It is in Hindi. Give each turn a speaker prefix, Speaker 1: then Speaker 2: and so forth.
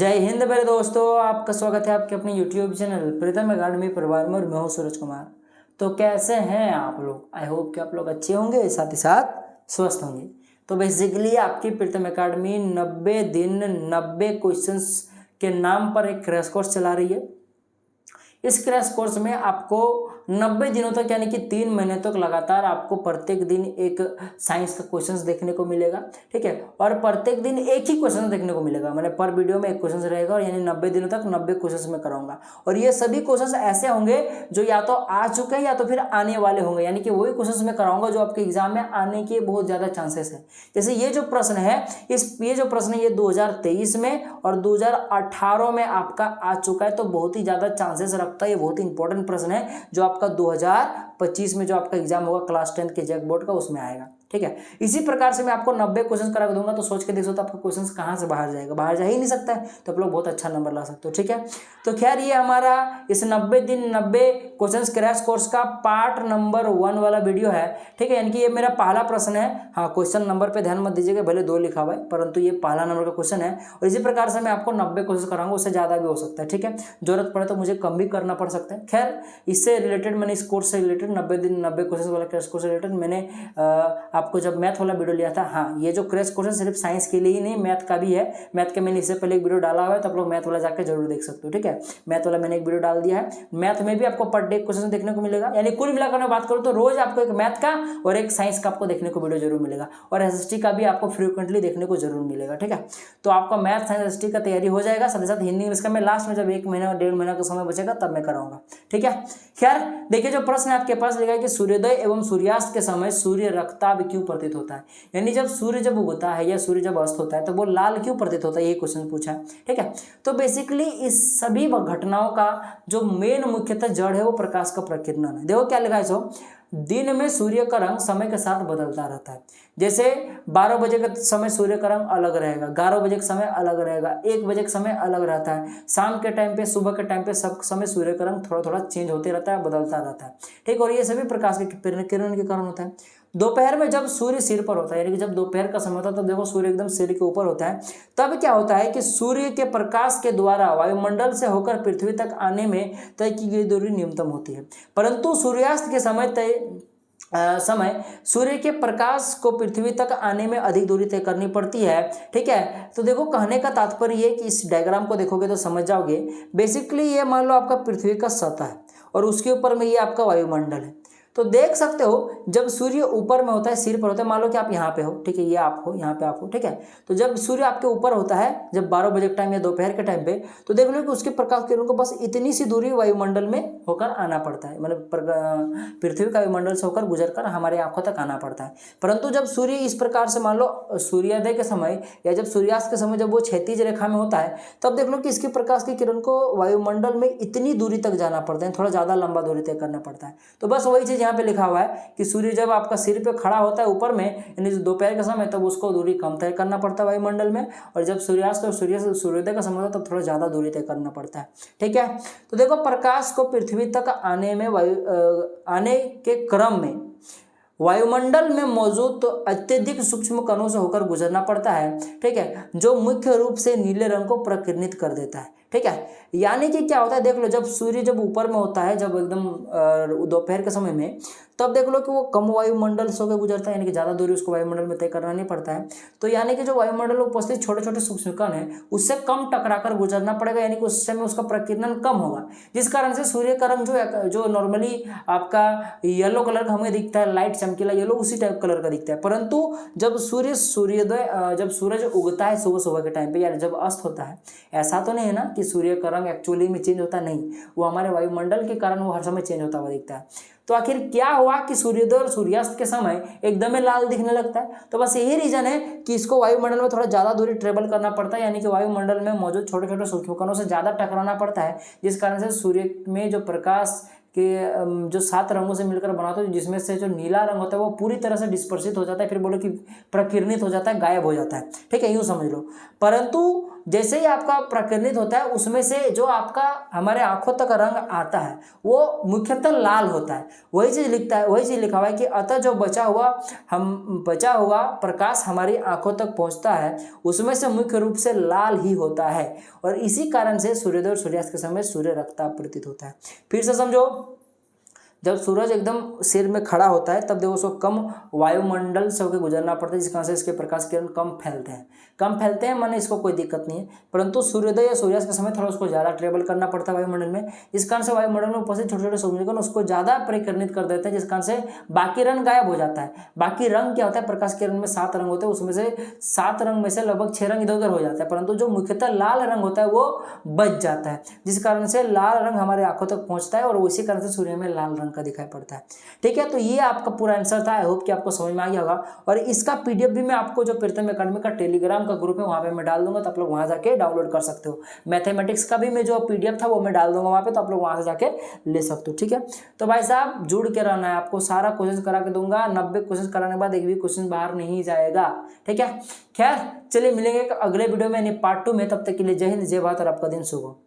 Speaker 1: जय हिंद मेरे दोस्तों, आपका स्वागत है आपके अपने YouTube चैनल प्रीतम अकाडमी परिवार में। और मैं हूं सूरज कुमार। तो कैसे हैं आप लोग? आई होप कि आप लोग अच्छे होंगे, साथ ही साथ स्वस्थ होंगे। तो बेसिकली आपकी प्रीतम अकाडमी 90 दिन 90 क्वेश्चंस के नाम पर एक क्रैश कोर्स चला रही है। इस क्रैश कोर्स में आपको 90 दिनों तक यानी कि 3 महीने तक लगातार आपको प्रत्येक दिन एक साइंस का क्वेश्चन देखने को मिलेगा, ठीक है। और प्रत्येक दिन एक ही क्वेश्चन देखने को मिलेगा, मैंने पर वीडियो में एक क्वेश्चन रहेगा और यानी 90 दिनों तक 90 क्वेश्चन में कराऊंगा। और ये सभी क्वेश्चन ऐसे होंगे जो या तो आ चुके हैं या तो फिर आने वाले होंगे, यानी कि वही क्वेश्चन में कराऊंगा जो आपके एग्जाम में आने के बहुत ज्यादा चांसेस है। जैसे ये जो प्रश्न है, ये जो प्रश्न है ये 2023 में और 2018 में आपका आ चुका है, तो बहुत ही ज्यादा चांसेस रखता है। ये बहुत ही इंपॉर्टेंट प्रश्न है जो आपका 2025 में जो आपका एग्जाम होगा क्लास 10 के जैक बोर्ड का, उसमें आएगा, ठीक है। इसी प्रकार से मैं आपको 90 क्वेश्चन करा दूंगा। तो सोच के देख सकते हो आपका क्वेश्चन कहां से बाहर जाएगा, बाहर जा ही नहीं सकता है, तो आप लोग बहुत अच्छा नंबर ला सकते हो, ठीक है। तो खैर ये हमारा इस 90 दिन 90 क्वेश्चन क्रैश कोर्स का पार्ट नंबर 1 वाला वीडियो है, ठीक है। यानी कि ये मेरा पहला प्रश्न है। हाँ, क्वेश्चन नंबर पे ध्यान मत दीजिएगा, भले 2 लिखा हुआ है, परंतु ये पहला नंबर का क्वेश्चन है। और इसी प्रकार से मैं आपको 90 क्वेश्चन कराऊंगा, उससे ज्यादा भी हो सकता है, ठीक है। जरूरत पड़े तो मुझे कम भी करना पड़ सकता है। खैर इससे रिलेटेड मैंने इस कोर्स से रिलेटेड 90 दिन 90 क्वेश्चन वाला क्रैश कोर्स से रिलेटेड मैंने आपको जब मैथ वाला वीडियो लिया था, हाँ ये जो क्रैश कोर्स सिर्फ साइंस के लिए ही नहीं, मैथ का भी है। मैथ के मैंने इससे पहले एक वीडियो डाला हुआ है, तो आप लोग मैथ वाला जाकर जरूर देख सकते हो, ठीक है। मैथ वाला मैंने एक वीडियो डाल दिया है। मैथ में भी आपको पर डे क्वेश्चन देखने को मिलेगा, यानी कुल मिलाकर मैं बात करूँ तो रोज आपको एक मैथ का और एक साइंस का आपको देखने को वीडियो जरूर मिलेगा। और एसएसटी का भी आपको फ्रीक्वेंटली देखने को जरूर मिलेगा, ठीक है। तो आपका मैथ साइंस एसएसटी का तैयारी हो जाएगा। साथ ही साथ हिंदी इंग्लिश का मैं लास्ट में जब 1 महीना 1.5 महीना का समय बचेगा तब मैं कराऊंगा, ठीक है। खैर देखिए, जो प्रश्न आपके पास लिखा है कि सूर्योदय एवं सूर्यास्त के समय सूर्य रक्ताभ क्यों प्रतीत होता है, यानी जब सूर्य जब उगता है या सूर्य जब अस्त होता है तो वो लाल क्यों प्रतीत होता है, ये क्वेश्चन पूछा है, ठीक है। तो बेसिकली इस सभी घटनाओं का जो मेन मुख्यतः जड़ है वो प्रकाश का प्रकीर्णन है। देखो क्या लिखा है, सो दिन में सूर्य का रंग समय के साथ बदलता रहता है। जैसे 12 बजे का समय सूर्य का रंग अलग रहेगा, 11 बजे का समय अलग रहेगा, 1 बजे का समय अलग रहता है, शाम के टाइम पे सुबह के टाइम पे सब समय सूर्य का रंग थोड़ा थोड़ा चेंज होते रहता है, बदलता रहता है, ठीक। और ये सभी प्रकाश के किरण के कारण होता है। दोपहर में जब सूर्य सिर पर होता है, यानी कि जब दोपहर का समय होता है तब देखो सूर्य एकदम सिर के ऊपर होता है, तब क्या होता है कि सूर्य के प्रकाश के द्वारा वायुमंडल से होकर पृथ्वी तक आने में तय की गई दूरी न्यूनतम होती है। परंतु सूर्यास्त के समय सूर्य के प्रकाश को पृथ्वी तक आने में अधिक दूरी तय करनी पड़ती है, ठीक है। तो देखो कहने का तात्पर्य ये कि इस डायग्राम को देखोगे तो समझ जाओगे। बेसिकली ये मान लो आपका पृथ्वी का सतह है और उसके ऊपर में ये आपका वायुमंडल है। तो देख सकते हो जब सूर्य ऊपर में होता है, सिर पर होता है, मान लो कि आप यहाँ पे हो, ठीक है, ये आप हो, यहाँ पे आप हो, ठीक है। तो जब सूर्य आपके ऊपर होता है, जब 12 बजे के टाइम या दोपहर के टाइम पे, तो देख लो कि उसके प्रकाश किरणों को बस इतनी सी दूरी वायुमंडल में होकर आना पड़ता है, मतलब पृथ्वी का वायुमंडल से होकर गुजर कर हमारे आंखों तक आना पड़ता है। परंतु जब सूर्य इस प्रकार से मान लो सूर्योदय के समय या जब सूर्यास्त के समय जब वो क्षैतिज रेखा में होता है, तब देख लो कि इसके प्रकाश की किरण को वायुमंडल में इतनी दूरी तक जाना पड़ता है, थोड़ा ज्यादा लंबा दूरी तय करना पड़ता है। तो बस वही चीज यहाँ पे लिखा हुआ है कि सूर्य जब आपका सिर पे खड़ा होता है ऊपर में, यानी दोपहर का समय, तब उसको दूरी कम तय करना पड़ता है वायुमंडल में, और जब सूर्यास्त और सूर्योदय का समय होता है तब थोड़ा ज्यादा दूरी तय करना पड़ता है, ठीक है। तो देखो प्रकाश को पृथ्वी तक आने के क्रम में वायुमंडल में मौजूद तो अत्यधिक सूक्ष्म कणों से होकर गुजरना पड़ता है, ठीक है, जो मुख्य रूप से नीले रंग को प्रकिरणित कर देता है, ठीक है। यानी कि क्या होता है, देख लो जब सूर्य जब ऊपर में होता है, जब एकदम दोपहर के समय में, तब देख लो कि वो कम वायुमंडल से होकर गुजरता है, यानी कि ज़्यादा दूरी उसको वायुमंडल में तय करना नहीं पड़ता है। तो यानी कि जो वायुमंडल में उपस्थित छोटे छोटे सूक्ष्म कण है उससे कम टकरा कर गुजरना पड़ेगा, यानी कि उस समय उसका प्रकीर्णन कम होगा, जिस कारण से सूर्य का रंग जो नॉर्मली आपका येलो कलर का हमें दिखता है, लाइट चमकीला येलो, उसी टाइप कलर का दिखता है। परंतु जब जब सूरज उगता है सुबह सुबह के टाइम पे, यानी जब अस्त होता है, ऐसा तो नहीं है ना कि सूर्य का रंग एक्चुअली में चेंज होता नहीं, वो हमारे वायुमंडल के कारण वो हर समय चेंज होता हुआ दिखता है। तो आखिर क्या हुआ कि सूर्योदय और सूर्यास्त के समय एकदम लाल दिखने लगता है? तो बस यही रीजन है कि इसको वायुमंडल में थोड़ा ज्यादा दूरी ट्रेवल करना पड़ता है, यानी कि वायुमंडल में मौजूद छोटे छोटे सूक्ष्म कणों से ज्यादा टकराना पड़ता है, जिस कारण से सूर्य में जो प्रकाश के जो 7 रंगों से मिलकर बना होता है, जिसमें से जो नीला रंग होता है वो पूरी तरह से डिस्पर्सित हो जाता है, फिर बोलो कि प्रकिरणित हो जाता है, गायब हो जाता है, ठीक है, यूं समझ लो। परंतु जैसे ही आपका प्रकिरणित होता है उसमें से जो आपका हमारे आंखों तक रंग आता है वो मुख्यतः लाल होता है। वही चीज़ लिखा हुआ है कि अतः जो बचा हुआ प्रकाश हमारी आंखों तक पहुंचता है उसमें से मुख्य रूप से लाल ही होता है और इसी कारण से सूर्योदय और सूर्यास्त के समय सूर्य रक्ता प्रतीत होता है। फिर से समझो, जब सूरज एकदम सिर में खड़ा होता है तब देखो उसको कम वायुमंडल से होकर गुजरना पड़ता है, जिस कारण से इसके प्रकाश किरण कम फैलते हैं माने इसको कोई दिक्कत नहीं है। परंतु सूर्योदय या सूर्यास्त के समय थोड़ा उसको ज़्यादा ट्रेवल करना पड़ता है वायुमंडल में, इस कारण से वायुमंडल में उपस्थित छोटे छोटे सूर्यकण उसको ज़्यादा परिकर्णित कर देते हैं, जिस कारण से बाकी रंग गायब हो जाता है। बाकी रंग क्या होता है, प्रकाश किरण में 7 रंग होते हैं, उसमें से 7 रंग में से लगभग 6 रंग इधर उधर हो जाता है, परंतु जो मुख्यतः लाल रंग होता है वो बच जाता है, जिस कारण से लाल रंग हमारे आंखों तक पहुंचता है और उसी कारण से सूर्य में लाल रंग का दिखाई पड़ता है। ठीक है, तो ये आपका पूरा आंसर था। आई होप कि आपको समझ में आ गया होगा और इसका पीडीएफ भी मैं आपको जो प्रीतम एकेडमी का टेलीग्राम का ग्रुप है वहां पे मैं डाल दूंगा, तो आप लोग वहां जाके डाउनलोड कर सकते हो। मैथमेटिक्स का भी मैं जो पीडीएफ था वो मैं डाल दूंगा वहां पे, तो आप लोग वहां से जाके ले सकते हो। ठीक है, तो भाई साहब जुड़ के रहना है, आपको सारा क्वेश्चन करा के दूंगा। 90 क्वेश्चन कराने के बाद एक भी क्वेश्चन बाहर नहीं जाएगा। ठीक है, खैर चलिए मिलेंगे अगले वीडियो में यानी पार्ट 2 में, तब तक के लिए जय हिंद, जय भारत और आपका दिन शुभ हो।